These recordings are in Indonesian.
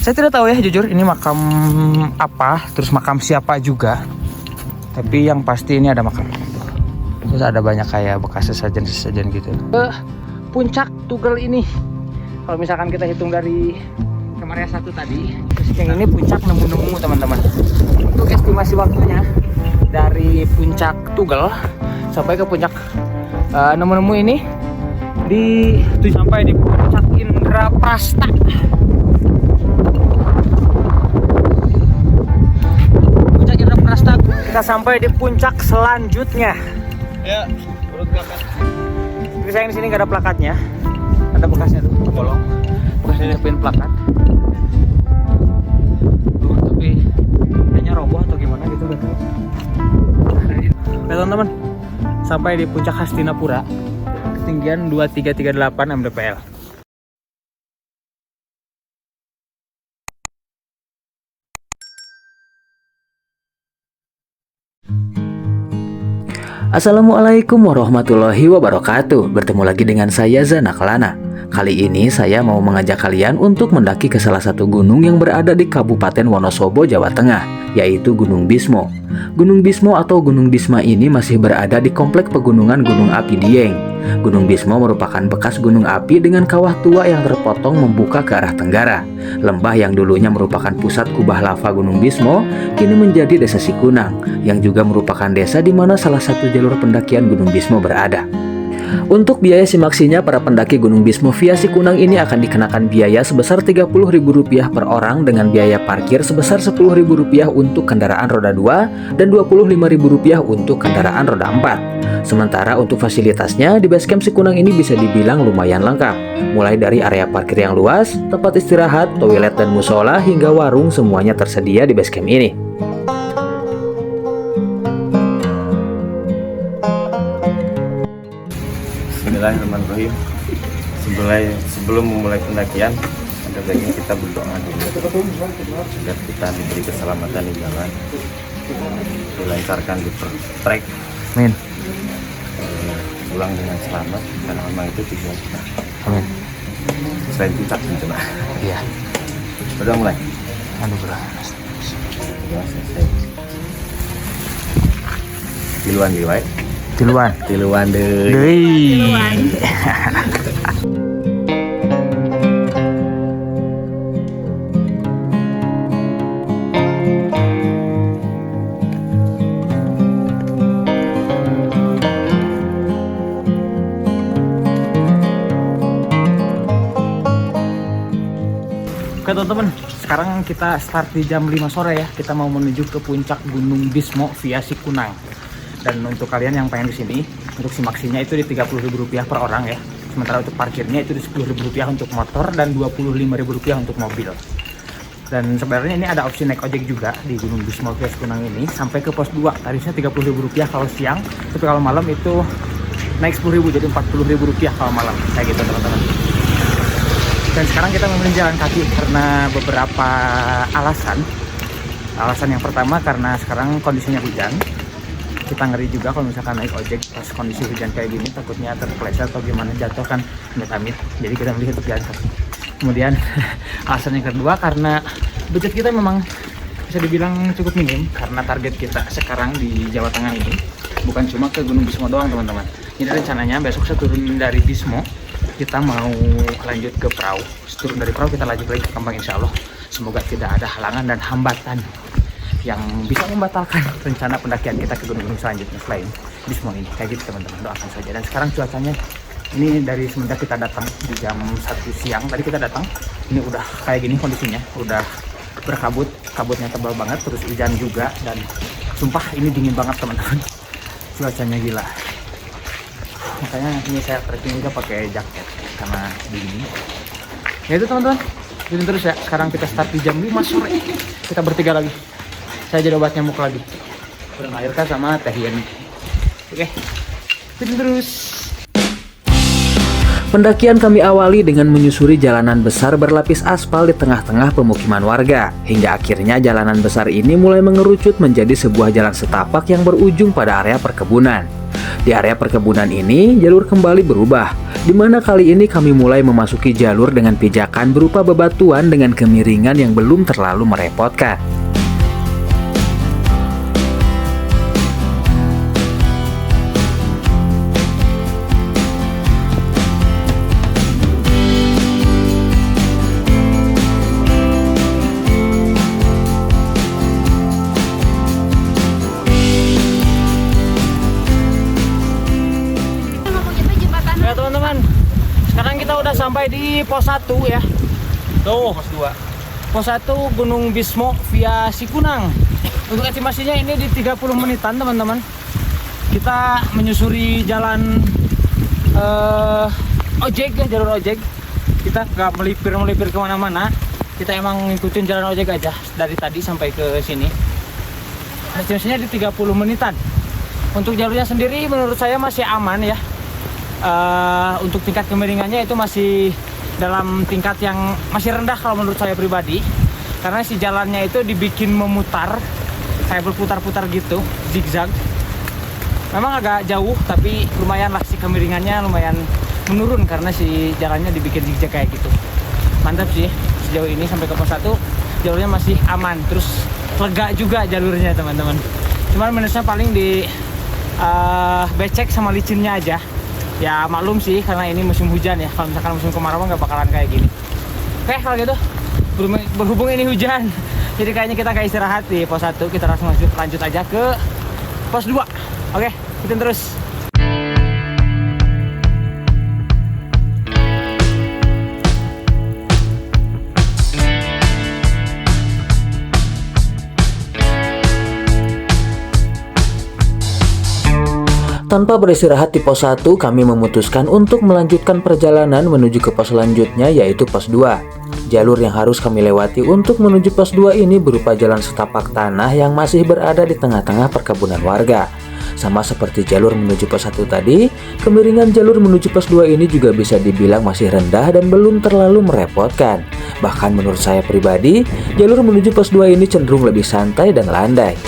Saya tidak tahu ya jujur ini makam apa, terus makam siapa juga. Tapi yang pasti ini ada makam. Terus ada banyak kayak bekas sesajen-sesajen gitu. Puncak Tugel ini, kalau misalkan kita hitung dari Kemaria 1 tadi, terus yang ini puncak nemu-nemu teman-teman. Untuk estimasi waktunya dari puncak Tugel sampai ke puncak nemu-nemu ini sampai di puncak Indraprasta. Puncak Indraprasta, kita sampai di puncak selanjutnya. Ya, urut plakat. Tapi sayang di sini nggak ada plakatnya. Ada bekasnya tuh, bolong. Bekasnya diapain plakat. Tuh, tapi kayaknya roboh atau gimana gitu nggak tahu. Nah, teman-teman, sampai di puncak Hastinapura, ketinggian 2338 mdpl. Assalamualaikum warahmatullahi wabarakatuh. Bertemu lagi dengan saya Zanaklana. Kali ini saya mau mengajak kalian untuk mendaki ke salah satu gunung yang berada di Kabupaten Wonosobo, Jawa Tengah, yaitu Gunung Bismo. Gunung Bismo atau Gunung Bisma ini masih berada di komplek pegunungan Gunung Api Dieng. Gunung Bismo merupakan bekas gunung api dengan kawah tua yang terpotong membuka ke arah tenggara. Lembah yang dulunya merupakan pusat kubah lava Gunung Bismo kini menjadi Desa Sikunang, yang juga merupakan desa di mana salah satu jalur pendakian Gunung Bismo berada. Untuk biaya simaksinya, para pendaki Gunung Bismo via Sikunang ini akan dikenakan biaya sebesar Rp30.000 per orang dengan biaya parkir sebesar Rp10.000 untuk kendaraan roda 2 dan Rp25.000 untuk kendaraan roda 4. Sementara untuk fasilitasnya di basecamp Sikunang ini bisa dibilang lumayan lengkap, mulai dari area parkir yang luas, tempat istirahat, toilet dan musola hingga warung semuanya tersedia di basecamp ini. Bismillahirrahmanirrahim. Sebelum memulai pendakian, ada baiknya kita berdoa dulu agar kita diberi keselamatan di jalan, dilancarkan di trek, Amin. pulang dengan selamat karena memang itu tujuan kita. Amin. Selain puncak gitu nah. Iya. Udah mulai. Anugerah. Udah selesai. Tiluan diwai. Tiluan deh. Oke teman-teman, sekarang kita start di jam 5 sore ya. Kita mau menuju ke puncak Gunung Bismo via Sikunang. Dan untuk kalian yang pengen di sini, untuk simaksinya itu di Rp30.000 per orang ya. Sementara untuk parkirnya itu di Rp10.000 untuk motor dan Rp25.000 untuk mobil. Dan sebenarnya ini ada opsi naik ojek juga di Gunung Bismo via Sikunang ini sampai ke pos 2. Tarifnya Rp30.000 kalau siang, tapi kalau malam itu naik Rp10.000 jadi Rp40.000 kalau malam. Kayak gitu teman-teman. Dan sekarang kita memilih jalan kaki karena beberapa alasan. Alasan yang pertama karena sekarang kondisinya hujan. Kita ngeri juga kalau misalkan naik ojek pas kondisi hujan kayak gini, takutnya terpeleset atau gimana, jatuh kan amit-amit. Jadi kita milih untuk jalan kaki. Kemudian alasan yang kedua karena budget kita memang bisa dibilang cukup minim, karena target kita sekarang di Jawa Tengah ini bukan cuma ke Gunung Bismo doang teman-teman. Jadi rencananya besok saya turun dari Bismo, kita mau lanjut ke Prau. Turun dari Prau kita lanjut lagi ke Kembang, insya Allah. Semoga tidak ada halangan dan hambatan yang bisa membatalkan rencana pendakian kita ke gunung-gunung selanjutnya selain Bismo ini. Kayak gitu teman-teman, doakan saja. Dan sekarang cuacanya ini dari semenjak kita datang di jam 1 siang tadi kita datang, ini udah kayak gini kondisinya, udah berkabut, kabutnya tebal banget, terus hujan juga, dan sumpah ini dingin banget teman-teman. Cuacanya gila. Makanya ini saya trekking juga pakai jaket karena dingin. Ya itu teman-teman, ikutin terus ya. Sekarang kita start di jam 5 sore. Kita bertiga lagi. Saya jadi obat nyamuk lagi. Udah melahirkan sama Teh Yani. Oke, ikutin terus. Pendakian kami awali dengan menyusuri jalanan besar berlapis aspal di tengah-tengah pemukiman warga. Hingga akhirnya jalanan besar ini mulai mengerucut menjadi sebuah jalan setapak yang berujung pada area perkebunan. Di area perkebunan ini, jalur kembali berubah, di mana kali ini kami mulai memasuki jalur dengan pijakan berupa bebatuan dengan kemiringan yang belum terlalu merepotkan. Ya teman-teman, sekarang kita udah sampai di pos 1 ya. Tuh, pos 2. Pos 1 Gunung Bismo via Sikunang. Untuk estimasinya ini di 30 menitan teman-teman. Kita menyusuri jalan ojek ya, jalur ojek. Kita nggak melipir kemana-mana. Kita emang ngikutin jalan ojek aja dari tadi sampai ke sini. Estimasinya di 30 menitan. Untuk jalurnya sendiri menurut saya masih aman ya. Untuk tingkat kemiringannya itu masih dalam tingkat yang masih rendah kalau menurut saya pribadi, karena si jalannya itu dibikin memutar kayak berputar-putar gitu, zigzag. Memang agak jauh tapi lumayan lah, si kemiringannya lumayan menurun karena si jalannya dibikin zigzag kayak gitu. Mantap sih sejauh ini sampai ke pos 1 jalurnya masih aman, terus lega juga jalurnya teman-teman. Cuman minusnya paling di becek sama licinnya aja. Ya maklum sih karena ini musim hujan ya. Kalau misalkan musim kemarau nggak bakalan kayak gini. Oke, kalau gitu berhubung ini hujan, jadi kayaknya kita kayak istirahat di pos 1. Kita langsung lanjut aja ke pos 2. Oke, ikutin terus. Tanpa beristirahat di pos 1, kami memutuskan untuk melanjutkan perjalanan menuju ke pos selanjutnya, yaitu pos 2. Jalur yang harus kami lewati untuk menuju pos 2 ini berupa jalan setapak tanah yang masih berada di tengah-tengah perkebunan warga. Sama seperti jalur menuju pos 1 tadi, kemiringan jalur menuju pos 2 ini juga bisa dibilang masih rendah dan belum terlalu merepotkan. Bahkan menurut saya pribadi, jalur menuju pos 2 ini cenderung lebih santai dan landai.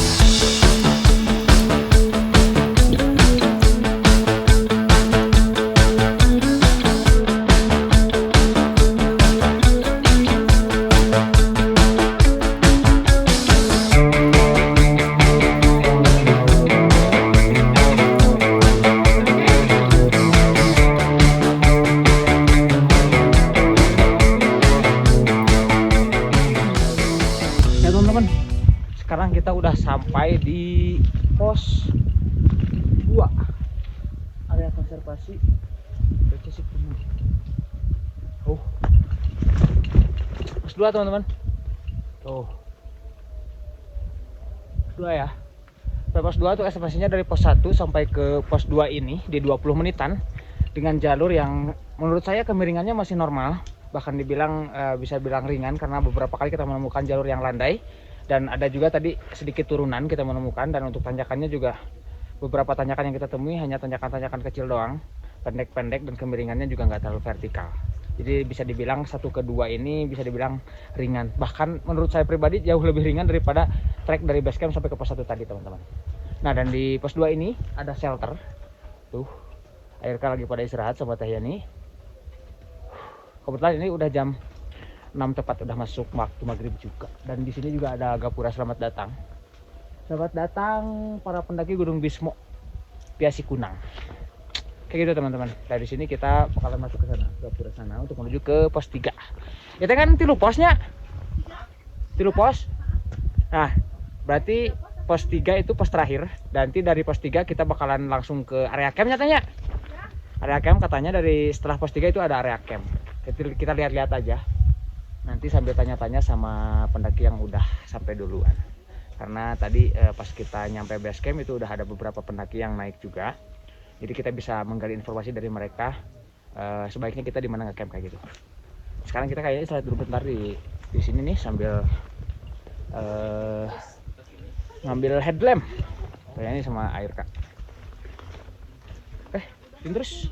Sekarang kita udah sampai di pos 2 area konservasi BC Sikunang. Pos 2 teman-teman. Tuh. Pos 2 ya. Pos 2 tuh estimasinya dari pos 1 sampai ke pos 2 ini di 20 menitan dengan jalur yang menurut saya kemiringannya masih normal, bahkan dibilang bisa bilang ringan karena beberapa kali kita menemukan jalur yang landai. Dan ada juga tadi sedikit turunan kita menemukan, dan untuk tanjakannya juga beberapa tanjakan yang kita temui hanya tanjakan-tanjakan kecil doang, pendek-pendek, dan kemiringannya juga nggak terlalu vertikal. Jadi bisa dibilang 1 ke 2 ini bisa dibilang ringan. Bahkan menurut saya pribadi jauh lebih ringan daripada trek dari base camp sampai ke pos 1 tadi teman-teman. Nah, dan di pos 2 ini ada shelter. Tuh, Airka lagi pada istirahat sama Teh Yani. Kebetulan ini udah jam 6 tepat, udah masuk waktu maghrib juga. Dan di sini juga ada gapura selamat datang. Selamat datang para pendaki Gunung Bismo via Sikunang. Kayak gitu teman-teman. Dari sini kita bakalan masuk ke sana, gapura sana untuk menuju ke pos 3. Ya kan tilu posnya. Tilu pos. Nah, berarti pos 3 itu pos terakhir. Dan nanti dari pos 3 kita bakalan langsung ke area camp nyatanya. Area camp katanya dari setelah pos 3 itu ada area camp. Kita lihat-lihat aja. Nanti sambil tanya-tanya sama pendaki yang udah sampai duluan. Karena tadi pas kita nyampe base camp itu udah ada beberapa pendaki yang naik juga. Jadi kita bisa menggali informasi dari mereka. Sebaiknya kita di mana nge-camp kayak gitu. Sekarang kita kayaknya istirahat dulu bentar di sini nih sambil ngambil headlamp. Kayaknya ini sama air kak. Terus.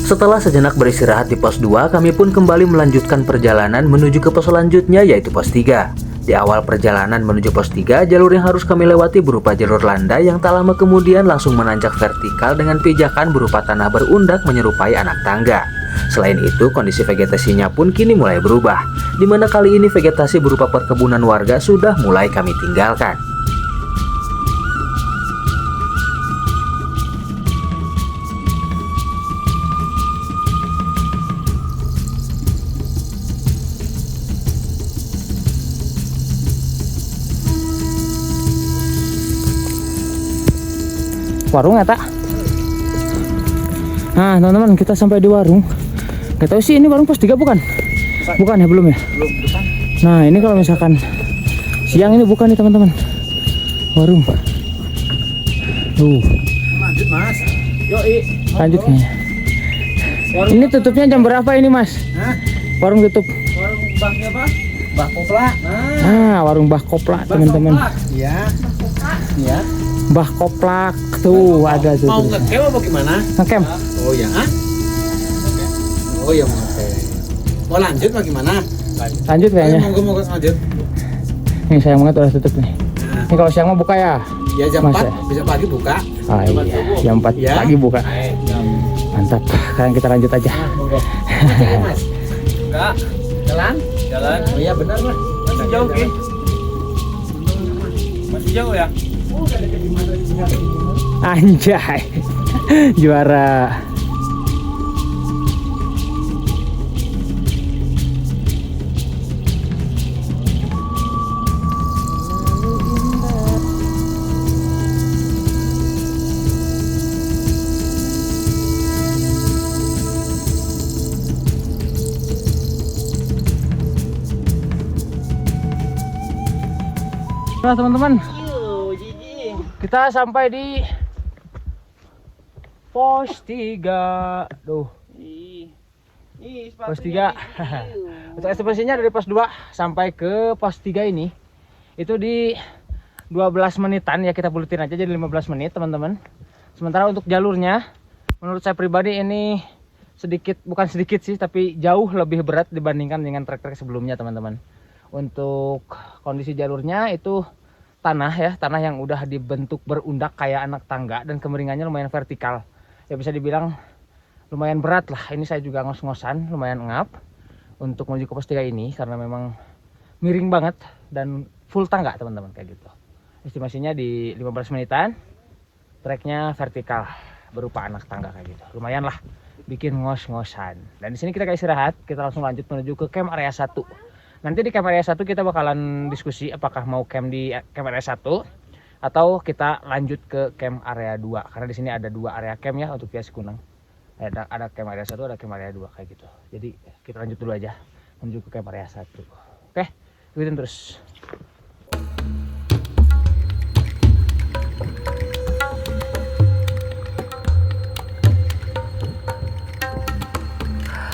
Setelah sejenak beristirahat di pos 2, kami pun kembali melanjutkan perjalanan menuju ke pos selanjutnya, yaitu pos 3. Di awal perjalanan menuju pos 3, jalur yang harus kami lewati berupa jalur landai yang tak lama kemudian langsung menanjak vertikal dengan pijakan berupa tanah berundak menyerupai anak tangga. Selain itu, kondisi vegetasinya pun kini mulai berubah, di mana kali ini vegetasi berupa perkebunan warga sudah mulai kami tinggalkan. Warung ya tak? Nah teman-teman, kita sampai di warung. Gak tahu sih ini warung pos 3 bukan? Bukan ya, belum ya? Belum. Nah ini kalau misalkan siang ini bukan nih teman-teman. Warung. Lanjut mas. Yoi. Lanjut kayaknya. Ini tutupnya jam berapa ini mas? Hah? Warung tutup. Warung Mbahnya apa? Mbah Kopla. Nah warung Mbah Koplak teman-teman. Iya. Iya. Mbah Koplak tuh ada tuh. Mau ngekem apa gimana? Ngekem. Oh ya. Oh ya mau ngekem. Mau lanjut apa gimana? Lanjut kayaknya. Mau lanjut. Nih sayang banget udah tutup nih. Ini kalau siang mah buka ya? Ya jam Mas, 4 ya? bisa pagi buka. Ah, iya. Jam 4 Ya. pagi buka. Mantap. Sekarang kita lanjut aja. Mas. Enggak. Jalan? Jalan. Oh iya benar lah. Masih jauh Ki. Masih jauh ya? Anjay. Juara. Nah teman-teman, kita sampai di pos 3. Duh. Pos 3. Untuk estimasinya dari pos 2 sampai ke pos 3 ini itu di 12 menitan ya, kita bulatin aja jadi 15 menit teman-teman. Sementara untuk jalurnya menurut saya pribadi ini sedikit, bukan sedikit sih, tapi jauh lebih berat dibandingkan dengan trek-trek sebelumnya teman-teman. Untuk kondisi jalurnya itu tanah ya, tanah yang udah dibentuk berundak kayak anak tangga dan kemiringannya lumayan vertikal. Ya bisa dibilang lumayan berat lah. Ini saya juga ngos-ngosan, lumayan ngap untuk menuju ke pos 3 ini karena memang miring banget dan full tangga teman-teman kayak gitu. Estimasinya di 15 menitan. Treknya vertikal berupa anak tangga kayak gitu. Lumayan lah bikin ngos-ngosan. Dan di sini kita istirahat, kita langsung lanjut menuju ke camp area 1. Nanti di camp area 1 kita bakalan diskusi apakah mau camp di camp area 1 atau kita lanjut ke camp area 2. Karena di sini ada 2 area camp ya untuk Via Sikunang. Ada camp area 1, ada camp area 2 kayak gitu. Jadi kita lanjut dulu aja menuju ke camp area 1. Oke, ikutin terus.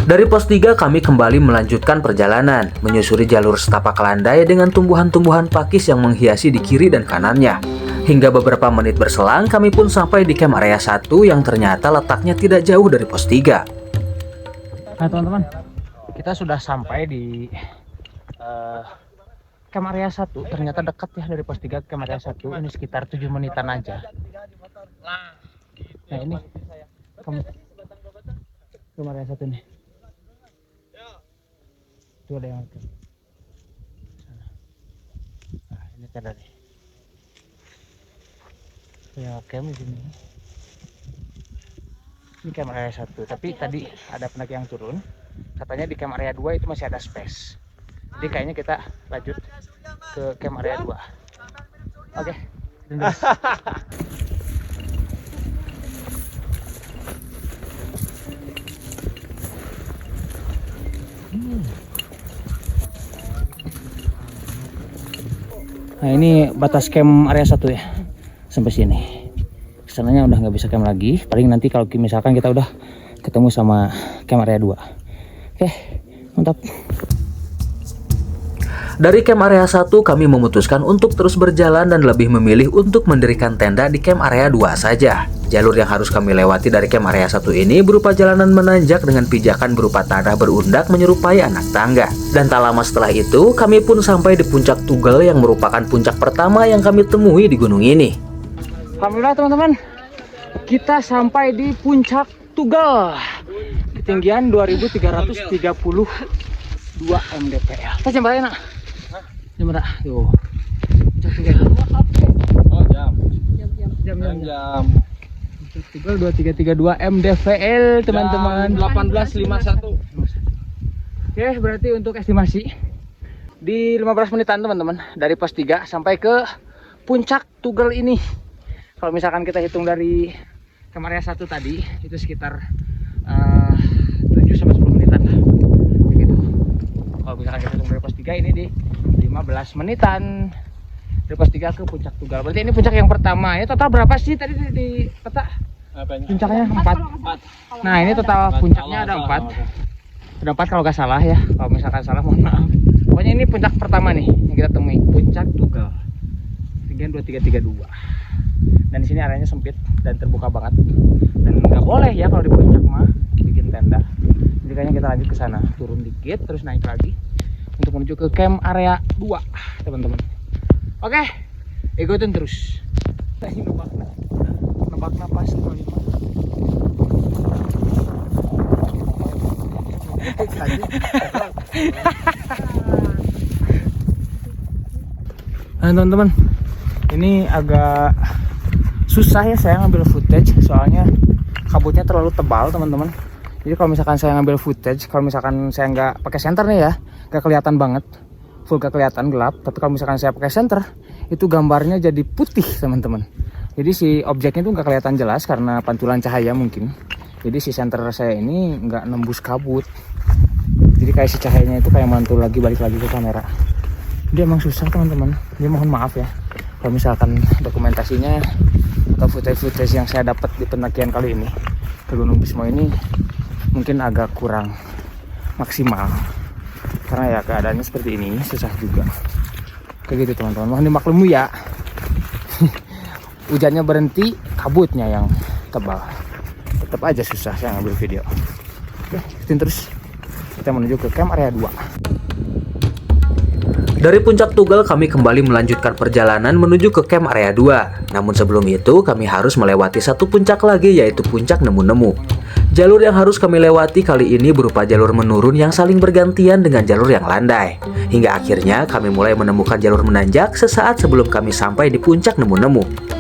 Dari pos 3 kami kembali melanjutkan perjalanan, menyusuri jalur setapak landai dengan tumbuhan-tumbuhan pakis yang menghiasi di kiri dan kanannya. Hingga beberapa menit berselang kami pun sampai di camp area 1 yang ternyata letaknya tidak jauh dari pos 3. Nah teman-teman, kita sudah sampai di camp area 1. Ternyata dekat ya dari pos 3 ke camp area 1. Ini sekitar 7 menitan aja. Nah ini camp area 1 nih. Itu ada yang sana. Nah ini tenda nih. Ya camp di sini. Ini camp area 1, tapi tadi ada pendaki yang turun. Katanya di camp area 2 itu masih ada space. Jadi kayaknya kita lanjut ke camp area 2. Oke. Nah ini batas camp area 1 ya, sampai sini. Kesananya udah nggak bisa camp lagi. Paling nanti kalau misalkan kita udah ketemu sama camp area 2. Oke, mantap. Dari camp area 1 kami memutuskan untuk terus berjalan dan lebih memilih untuk mendirikan tenda di camp area 2 saja. Jalur yang harus kami lewati dari camp area 1 ini berupa jalanan menanjak dengan pijakan berupa tanah berundak menyerupai anak tangga. Dan tak lama setelah itu, kami pun sampai di puncak Tugal yang merupakan puncak pertama yang kami temui di gunung ini. Alhamdulillah teman-teman, kita sampai di puncak Tugal. Ketinggian 2332 mdpl. Kita jam berapa nak? Jam berapa? Tuh. Puncak Tugal. Oh, jam. Tugal 2332 mdpl teman-teman. 18.51. Oke, berarti untuk estimasi di 15 menitan teman-teman dari pos 3 sampai ke puncak Tugal ini. Kalau misalkan kita hitung dari camp area 1 tadi itu sekitar 7 sampai 10 menitan lah. Begitu. Kalau misalkan kita hitung dari pos 3 ini di 15 menitan dari pos 3 ke puncak Tugal. Berarti ini puncak yang pertama. Ini total berapa sih tadi di peta? Puncaknya 4. Nah, ini total puncaknya ada 4. Ada 4 kalau nggak salah ya. Kalau misalkan salah mohon maaf. Pokoknya ini puncak pertama nih yang kita temui, puncak Tugal. Ketinggian 2332. Dan di sini areanya sempit dan terbuka banget. Dan nggak boleh ya kalau di puncak mah bikin tenda. Jadi kayaknya kita lanjut ke sana, turun dikit terus naik lagi untuk menuju ke camp area 2, teman-teman. Oke, ikutin terus. Nebak napas Nah teman-teman, ini agak susah ya saya ngambil footage soalnya kabutnya terlalu tebal teman-teman. Jadi kalau misalkan saya ngambil footage, kalau misalkan saya nggak pakai senter nih ya, nggak kelihatan banget, full gak kelihatan gelap. Tapi kalau misalkan saya pakai senter, itu gambarnya jadi putih teman-teman. Jadi si objeknya tuh nggak kelihatan jelas karena pantulan cahaya mungkin. Jadi si senter saya ini nggak nembus kabut. Jadi kayak si cahayanya itu kayak mantul lagi, balik lagi ke kamera. Dia emang susah teman-teman. Dia mohon maaf ya kalau misalkan dokumentasinya atau footage yang saya dapat di pendakian kali ini ke Gunung Bismo ini mungkin agak kurang maksimal karena ya keadaannya seperti ini, susah juga kayak gitu teman-teman. Mohon dimaklumi ya. Hujannya berhenti, kabutnya yang tebal, tetap aja susah saya ngambil video. Oke, ikutin terus, kita menuju ke camp area 2. Dari puncak Tugal kami kembali melanjutkan perjalanan menuju ke camp area 2. Namun sebelum itu kami harus melewati satu puncak lagi, yaitu puncak Nemu-Nemu. Jalur yang harus kami lewati kali ini berupa jalur menurun yang saling bergantian dengan jalur yang landai. Hingga akhirnya kami mulai menemukan jalur menanjak sesaat sebelum kami sampai di puncak Nemu-Nemu.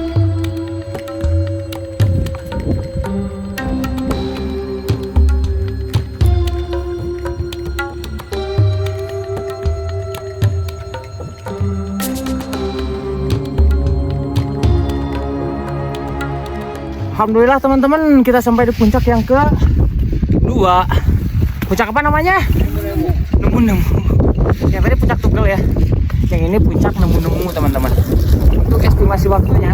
Alhamdulillah teman-teman, kita sampai di puncak yang ke-2. Puncak apa namanya? Nemu-Nemu. Yang tadi puncak Tugal ya. Yang ini puncak Nemu-Nemu teman-teman. Untuk estimasi waktunya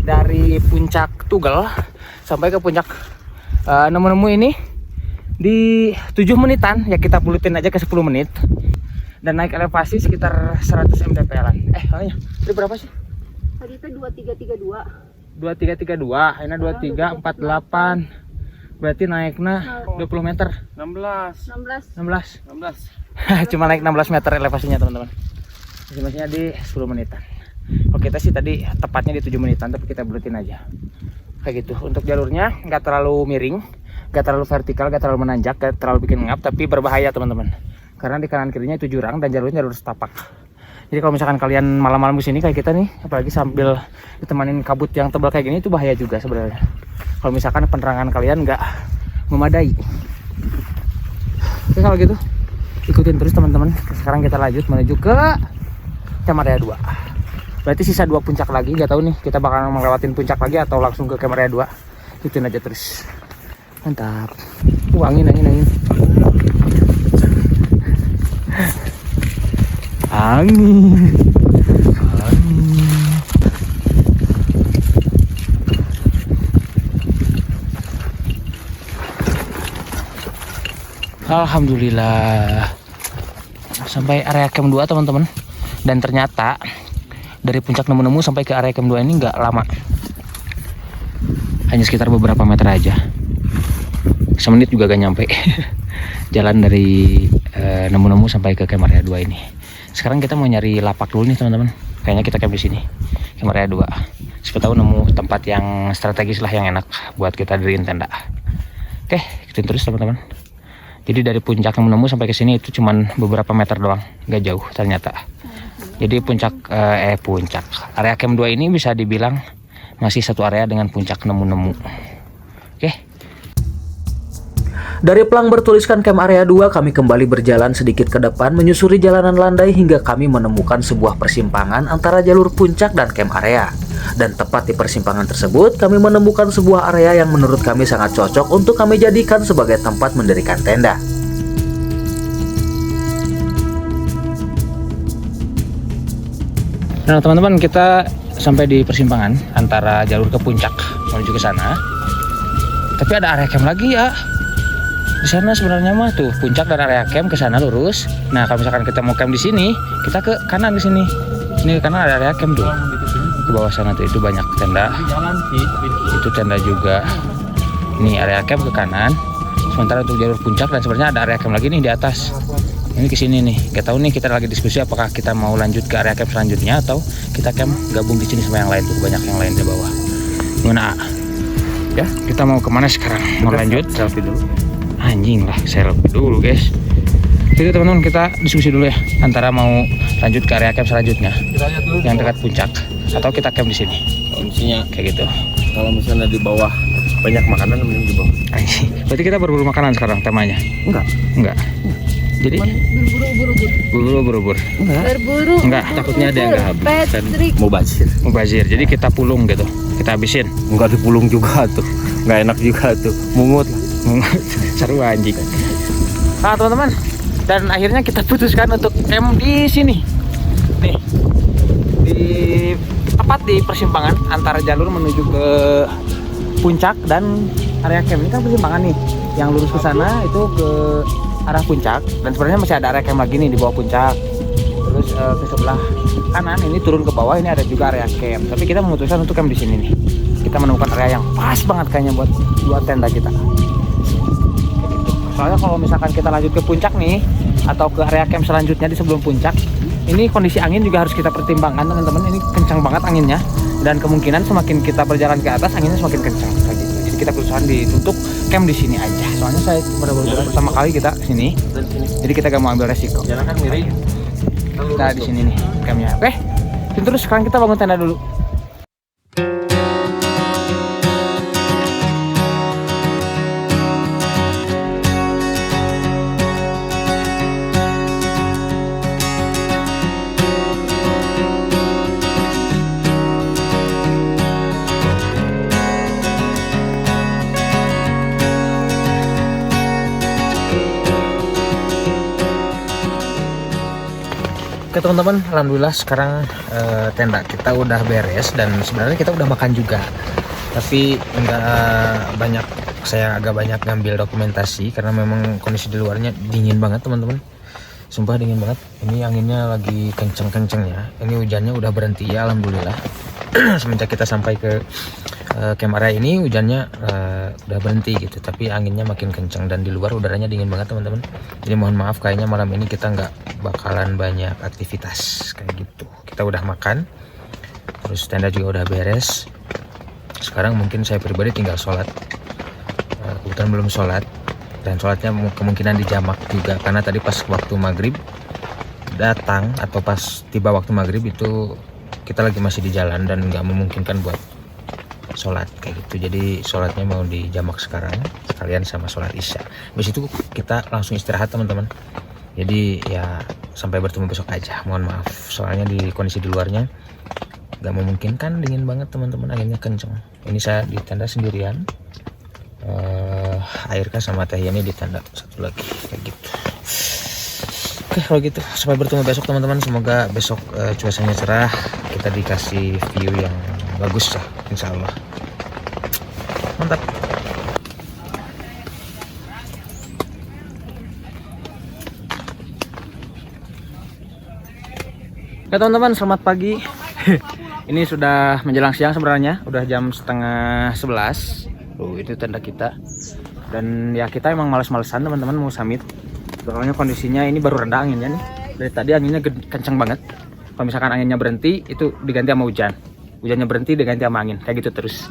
dari puncak Tugal sampai ke puncak Nemu-Nemu ini di 7 menitan. Ya kita bulutin aja ke 10 menit. Dan naik elevasi sekitar 100 mdpl-an. Tadi berapa sih? Tadi itu 2332. 2332, ini 2348. Berarti naiknya 20 meter. 16. Cuma naik 16 meter elevasinya teman-teman. Estimasinya di 10 menitan. Oke, kita sih tadi tepatnya di 7 menitan, tapi kita bulutin aja. Kayak gitu. Untuk jalurnya nggak terlalu miring, nggak terlalu vertikal, nggak terlalu menanjak, nggak terlalu bikin ngap, tapi berbahaya teman-teman. Karena di kanan kirinya itu jurang dan jalurnya jalur setapak. Jadi kalau misalkan kalian malam-malam kesini kayak kita nih, apalagi sambil ditemanin kabut yang tebal kayak gini, itu bahaya juga sebenarnya. Kalau misalkan penerangan kalian nggak memadai. Oke, kalau gitu ikutin terus teman-teman. Sekarang kita lanjut menuju ke camp area 2. Berarti sisa 2 puncak lagi, nggak tahu nih kita bakal melewatin puncak lagi atau langsung ke camp area 2. Ikutin aja terus. Mantap. Angin. Alhamdulillah sampai area camp 2 teman-teman. Dan ternyata dari puncak Nemu-Nemu sampai ke area camp 2 ini nggak lama, hanya sekitar beberapa meter aja. Semenit juga gak nyampe. Jalan dari Nemu-Nemu sampai ke Camp Area 2 ini. Sekarang kita mau nyari lapak dulu nih teman-teman. Kayaknya kita camp di sini, Camp Area 2. Siapa tahu nemu tempat yang strategis lah, yang enak buat kita diriin tenda. Oke, ikutin terus teman-teman. Jadi dari puncak Nemu-Nemu sampai ke sini itu cuman beberapa meter doang, gak jauh ternyata. Jadi puncak area camp 2 ini bisa dibilang masih satu area dengan puncak Nemu-Nemu. Oke. Dari pelang bertuliskan Camp Area 2, kami kembali berjalan sedikit ke depan menyusuri jalanan landai hingga kami menemukan sebuah persimpangan antara jalur puncak dan Camp Area. Dan tepat di persimpangan tersebut, kami menemukan sebuah area yang menurut kami sangat cocok untuk kami jadikan sebagai tempat mendirikan tenda. Nah teman-teman, kita sampai di persimpangan antara jalur ke puncak menuju ke sana. Tapi ada area camp lagi ya. Di sana sebenarnya mah tuh puncak dan area camp, ke sana lurus. Nah kalau misalkan kita mau camp di sini, kita ke kanan di sini. Sini ke kanan ada area camp tuh. Ke bawah sana tuh itu banyak tenda. Itu tenda juga. Ini area camp ke kanan. Sementara untuk jalur puncak dan sebenarnya ada area camp lagi nih di atas. Ini ke sini nih. Gak tahu nih, kita lagi diskusi apakah kita mau lanjut ke area camp selanjutnya atau kita camp gabung di sini sama yang lain tuh. Banyak yang lain di bawah. Gimana? Ya, kita mau kemana sekarang? Mau lanjut? Selfie dulu. Anjing lah, selfie dulu guys. Itu teman-teman, kita diskusi dulu ya antara mau lanjut ke area camp selanjutnya yang dekat puncak atau kita camp di sini. Kondisinya Kayak gitu. kalau misalnya di bawah banyak makanan, mending di bawah. Anjing. Berarti kita berburu makanan sekarang temanya? Enggak. Jadi berburu. Berburu. Enggak, Takutnya ada yang nggak habis. Patrick. Mubazir. Jadi kita pulung gitu. Kita habisin. Enggak dipulung juga tuh, nggak enak juga tuh, mungut. Seru anjing. Nah teman-teman, dan akhirnya kita putuskan untuk camp di sini nih, di tepat di persimpangan antara jalur menuju ke puncak dan area camp. Ini kan persimpangan nih, yang lurus ke sana itu ke arah puncak, dan sebenarnya masih ada area camp lagi nih di bawah puncak. Terus ke sebelah kanan ini turun ke bawah, ini ada juga area camp, tapi kita memutuskan untuk camp di sini nih. Kita menemukan area yang pas banget kayaknya buat tenda kita. Soalnya kalau misalkan kita lanjut ke puncak nih atau ke area camp selanjutnya di sebelum puncak, ini kondisi angin juga harus kita pertimbangkan teman-teman. Ini kencang banget anginnya, dan kemungkinan semakin kita berjalan ke atas anginnya semakin kencang kayak gitu. Jadi kita berusaha untuk camp di sini aja. Soalnya saya baru pertama kali kita sini, jadi kita gak mau ambil resiko. Jalan kan miring. Kita di sini nih campnya. Oke, terus sekarang kita bangun tenda dulu. Oke teman-teman, alhamdulillah sekarang tenda kita udah beres dan sebenarnya kita udah makan juga. Tapi nggak banyak, saya agak banyak ngambil dokumentasi karena memang kondisi di luarnya dingin banget teman-teman. Sumpah dingin banget. Ini anginnya lagi kenceng-kenceng ya. Ini hujannya udah berhenti ya, alhamdulillah. Semenjak kita sampai ke Camp Area ini hujannya udah berhenti gitu, tapi anginnya makin kencang dan di luar udaranya dingin banget teman-teman. Jadi mohon maaf, kayaknya malam ini kita nggak bakalan banyak aktivitas kayak gitu. Kita udah makan, terus tenda juga udah beres. Sekarang mungkin saya pribadi tinggal sholat. Kebetulan belum sholat, dan sholatnya kemungkinan dijamak juga karena tadi pas waktu maghrib datang atau pas tiba waktu maghrib itu kita lagi masih di jalan dan nggak memungkinkan buat sholat kayak gitu. Jadi sholatnya mau dijamak sekarang sekalian sama sholat isya. Habis itu kita langsung istirahat teman-teman. Jadi ya sampai bertemu besok aja. Mohon maaf soalnya di kondisi di luarnya nggak memungkinkan, dingin banget teman-teman, anginnya kenceng. Ini saya di tenda sendirian. Airka sama Teh Yani di tenda satu lagi kayak gitu. Oke kalau gitu sampai bertemu besok teman-teman. Semoga besok cuacanya cerah, kita dikasih view yang bagus ya, insya Allah. Mantap. Ya teman-teman, selamat pagi. Ini sudah menjelang siang sebenarnya, udah jam setengah 11. Tuh, itu tenda kita. Dan ya kita emang males-malesan teman-teman mau summit. Soalnya kondisinya ini baru rendah anginnya nih. Dari tadi anginnya kencang banget. Kalau misalkan anginnya berhenti, itu diganti sama hujan. Hujannya berhenti, diganti sama angin. Kayak gitu terus.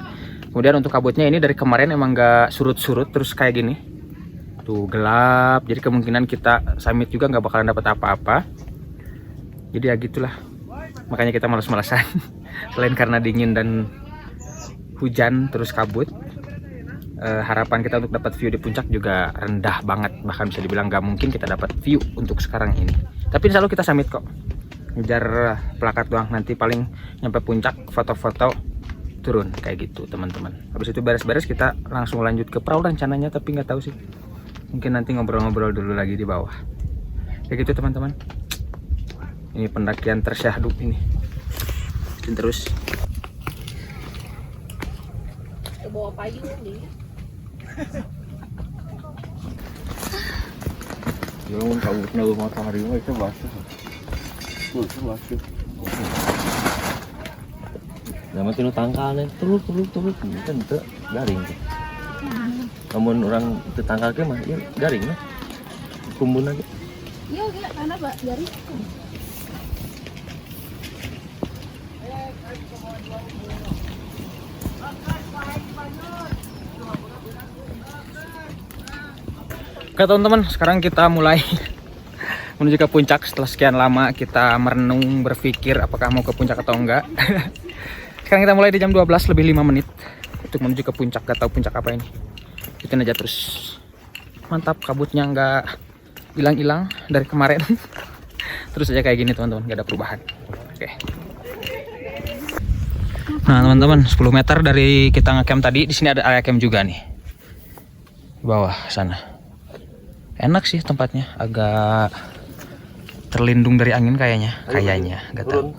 Kemudian untuk kabutnya ini dari kemarin emang gak surut-surut terus kayak gini. Tuh gelap, jadi kemungkinan kita summit juga nggak bakalan dapat apa-apa. Jadi ya gitulah. Makanya kita males-malesan. Selain karena dingin dan hujan terus kabut, harapan kita untuk dapat view di puncak juga rendah banget. Bahkan bisa dibilang nggak mungkin kita dapat view untuk sekarang ini. Tapi insya Allah kita summit kok. Ngejar plakat doang, nanti paling nyampe puncak foto-foto turun kayak gitu teman-teman. Habis itu beres-beres kita langsung lanjut ke perahu rencananya, tapi nggak tahu sih. Mungkin nanti ngobrol-ngobrol dulu lagi di bawah. Kayak gitu teman-teman. Ini pendakian tersyahdu ini. Dan terus. Bawa payung nih. Jangan kabut nahu matahari mah itu basah. Tuh, basah. Nama tinu tangkalnya terus kan itu garing. Namun orang itu tangkalnya mah ya garing lah. Kumbun aja. Iya, karena Pak dari Oke teman-teman, sekarang kita mulai menuju ke puncak. Setelah sekian lama kita merenung, berpikir apakah mau ke puncak atau enggak. Sekarang kita mulai di jam 12 lebih 5 menit untuk menuju ke puncak. Gak tahu puncak apa ini. Ikutin aja terus. Mantap, kabutnya nggak hilang-hilang dari kemarin. Terus aja kayak gini teman-teman, gak ada perubahan. Oke. Nah teman-teman, 10 meter dari kita ngecamp tadi, di sini ada area camp juga nih. Di bawah sana. Enak sih tempatnya, agak terlindung dari angin kayaknya, nggak tahu.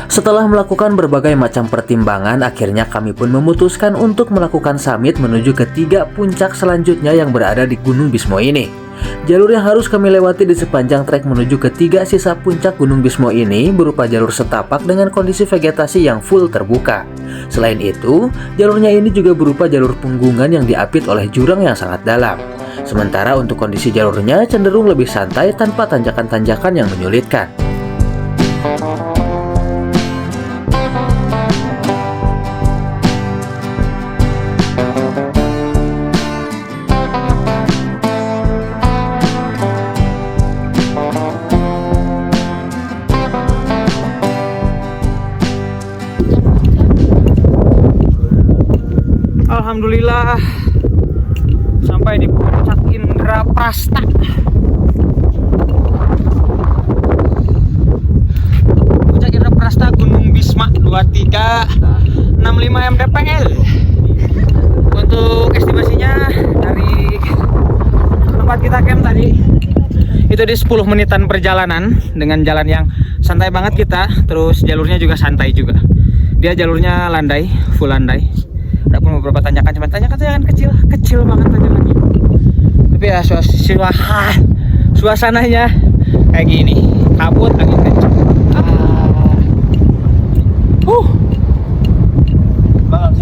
Setelah melakukan berbagai macam pertimbangan, akhirnya kami pun memutuskan untuk melakukan summit menuju ke 3 puncak selanjutnya yang berada di Gunung Bismo ini. Jalur yang harus kami lewati di sepanjang trek menuju ke 3 sisa puncak Gunung Bismo ini berupa jalur setapak dengan kondisi vegetasi yang full terbuka. Selain itu, jalurnya ini juga berupa jalur punggungan yang diapit oleh jurang yang sangat dalam. Sementara untuk kondisi jalurnya cenderung lebih santai tanpa tanjakan-tanjakan yang menyulitkan. Alhamdulillah sampai di puncak Indraprasta. Puncak Indraprasta Gunung Bisma 2365 mdpl. Untuk estimasinya dari tempat kita camp tadi itu di 10 menitan perjalanan dengan jalan yang santai banget kita. Terus jalurnya juga santai juga. Dia jalurnya landai, full landai. Ada pun beberapa tanjakan, cuma tanjakan kecil banget tanjakannya. Tapi ya suasananya kayak gini, kabut, angin kencang.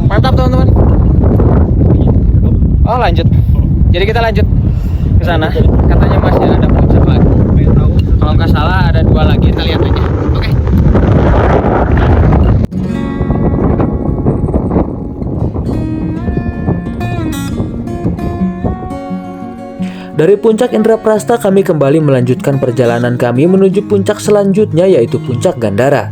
Mantap teman-teman. Oh lanjut, jadi kita lanjut ke sana. Katanya masih ada puncak lagi. Kalau nggak salah ada 2 lagi, kita lihat aja. Oke. Dari puncak Indraprasta kami kembali melanjutkan perjalanan kami menuju puncak selanjutnya yaitu puncak Gandara.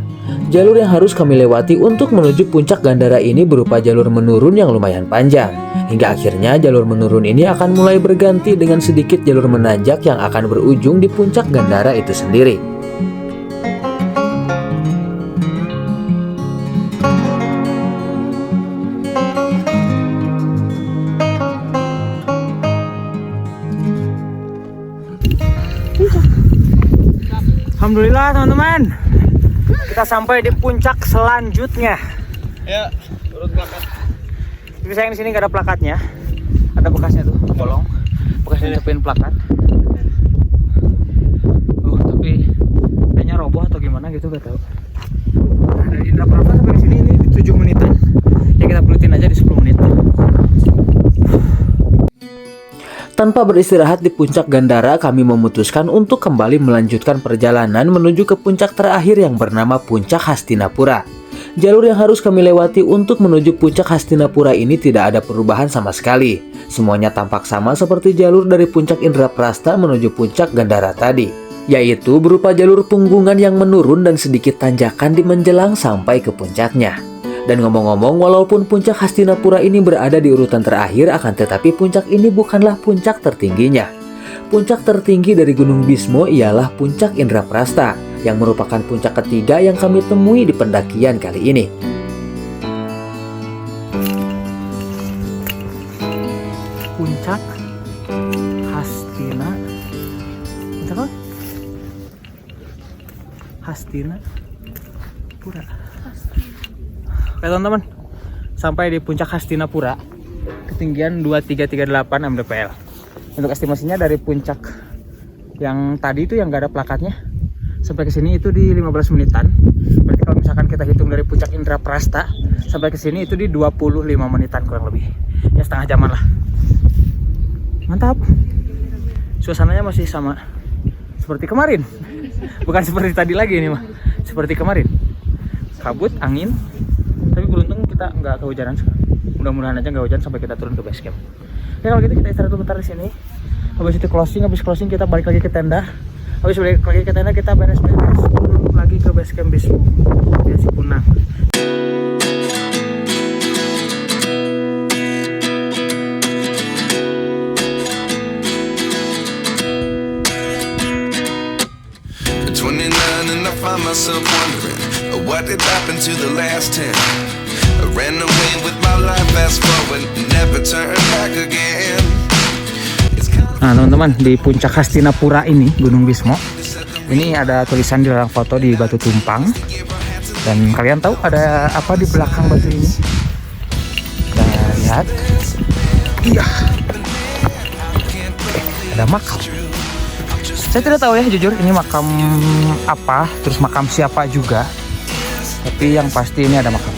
Jalur yang harus kami lewati untuk menuju puncak Gandara ini berupa jalur menurun yang lumayan panjang. Hingga akhirnya jalur menurun ini akan mulai berganti dengan sedikit jalur menanjak yang akan berujung di puncak Gandara itu sendiri. Alhamdulillah teman-teman, kita sampai di puncak selanjutnya. Ya, urut plakat. Tapi sayang di sini nggak ada plakatnya, ada bekasnya tuh, bolong, bekasnya nutupin plakat. Tapi kayaknya roboh atau gimana gitu, gak tahu. Nah, dari Indraprasta sampai sini ini 7 menitan. Ya kita bulutin aja di 10 menit. Tanpa beristirahat di puncak Gandara, kami memutuskan untuk kembali melanjutkan perjalanan menuju ke puncak terakhir yang bernama Puncak Hastinapura. Jalur yang harus kami lewati untuk menuju Puncak Hastinapura ini tidak ada perubahan sama sekali. Semuanya tampak sama seperti jalur dari Puncak Indraprasta menuju Puncak Gandara tadi, yaitu berupa jalur punggungan yang menurun dan sedikit tanjakan di menjelang sampai ke puncaknya. Dan ngomong-ngomong, walaupun Puncak Hastinapura ini berada di urutan terakhir, akan tetapi puncak ini bukanlah puncak tertingginya. Puncak tertinggi dari Gunung Bismo ialah Puncak Indraprasta, yang merupakan puncak ketiga yang kami temui di pendakian kali ini. Puncak Hastina. Puncak apa? Hastinapura. Oke teman-teman, sampai di Puncak Hastinapura, ketinggian 2338 mdpl. Untuk estimasinya dari puncak yang tadi itu yang gak ada plakatnya sampai ke sini itu di 15 menitan. Berarti kalau misalkan kita hitung dari Puncak Indraprasta sampai ke sini itu di 25 menitan kurang lebih. Ya setengah jaman lah. Mantap. Suasananya masih sama seperti kemarin. Bukan seperti tadi lagi ini mah. Seperti kemarin. Kabut, angin. Tapi beruntung kita nggak kehujanan sekarang. Mudah-mudahan aja nggak hujan sampai kita turun ke base camp. Ya kalau gitu kita istirahat dulu bentar di sini. Habis itu habis closing kita balik lagi ke tenda. Habis balik lagi ke tenda kita beres-beres turun lagi ke base camp Bismo Via Sikunang. Find myself wondering what did happen to the last 10. I ran away with my life, fast forward, never turn back again. Nah teman-teman, di Puncak Hastinapura ini, Gunung Bismo, ini ada tulisan di dalam foto di batu tumpang. Dan kalian tahu ada apa di belakang batu ini? Kita lihat. Iya. Ada makam. Saya tidak tahu ya jujur ini makam apa, terus makam siapa juga. Tapi yang pasti ini ada makam.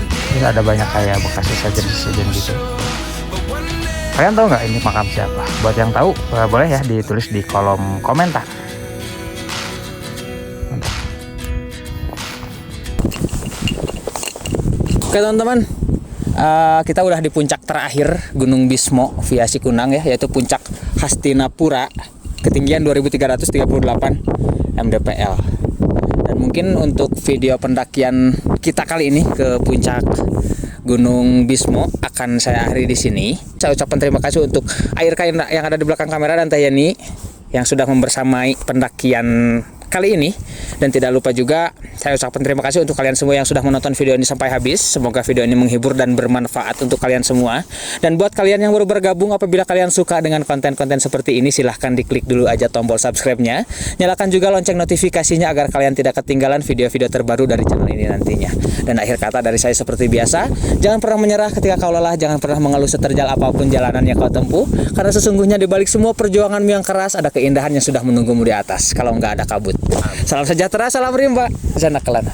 Terus ada banyak kayak bekas sesajen gitu. Kalian tahu nggak ini makam siapa? Buat yang tahu boleh ya ditulis di kolom komentar. Mantap. Oke teman-teman, kita udah di puncak terakhir Gunung Bismo Via Sikunang ya, yaitu Puncak Hastinapura. Ketinggian 2338 mdpl. Dan mungkin untuk video pendakian kita kali ini ke puncak Gunung Bismo akan saya akhiri di sini. Saya ucapkan terima kasih untuk Air Kain yang ada di belakang kamera dan Tayani yang sudah membersamai pendakian kali ini. Dan tidak lupa juga saya ucapkan terima kasih untuk kalian semua yang sudah menonton video ini sampai habis. Semoga video ini menghibur dan bermanfaat untuk kalian semua. Dan buat kalian yang baru bergabung, apabila kalian suka dengan konten-konten seperti ini, silahkan diklik dulu aja tombol subscribe-nya. Nyalakan juga lonceng notifikasinya agar kalian tidak ketinggalan video-video terbaru dari channel ini nantinya. Dan akhir kata dari saya seperti biasa, jangan pernah menyerah ketika kau lelah, jangan pernah mengeluh seterjal apapun jalanan yang kau tempuh. Karena sesungguhnya di balik semua perjuanganmu yang keras, ada keindahan yang sudah menunggumu di atas kalau nggak ada kabut. Salam sejahtera, salam rimba, Zana Kelana.